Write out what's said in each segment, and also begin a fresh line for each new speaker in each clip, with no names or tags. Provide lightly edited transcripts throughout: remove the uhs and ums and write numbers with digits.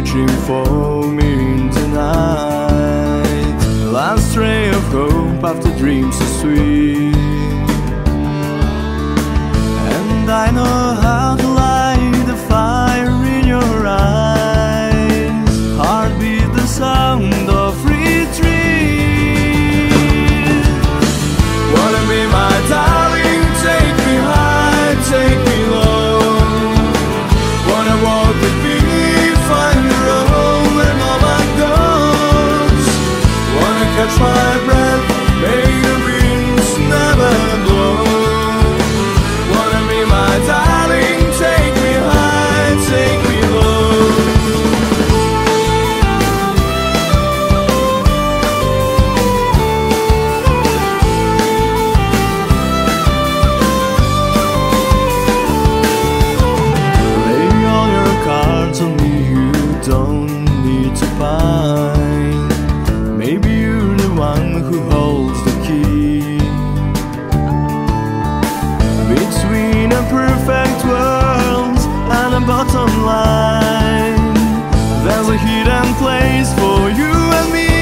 reaching for me tonight. Last ray of hope after dreams so sweet. And I know how to light the fire in your eyes. Heartbeat the sound of retreat. Wanna be my darling, take me high, take me low. Wanna walk with me, find the road where no one goes. Wanna catch my breath, make the winds never blow. Wanna be my darling, take me high, take me low. Lay all your cards on me, you don't need to find. Maybe you're the one who holds the key between a perfect world and a bottom line. There's a hidden place for you and me.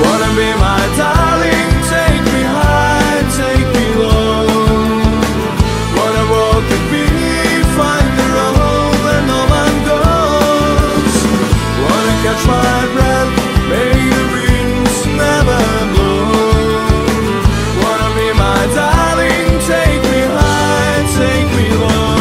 Wanna be my darling, take me high, take me low. Wanna walk with me, find the road where no one goes. Wanna catch my breath, make the winds never blow. Wanna be my darling, take me high, take me low.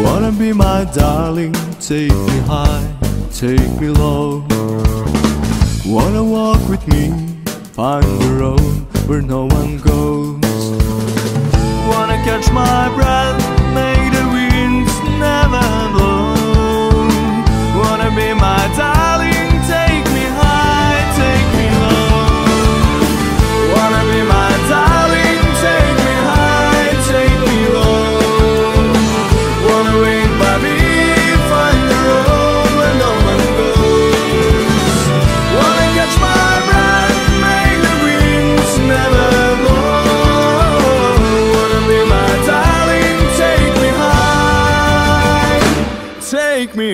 Wanna be my darling, take me high, take me low. Wanna walk with me, find the road where no one goes. Wanna catch my breath, make the winds never blow. Wanna be my darling, take me high, take me low. Wanna be my darling, take me high, take me low. Wanna wait by me, find the road where no one goes. Wanna catch my breath, make the winds never blow. Wanna be my darling, take me high, take me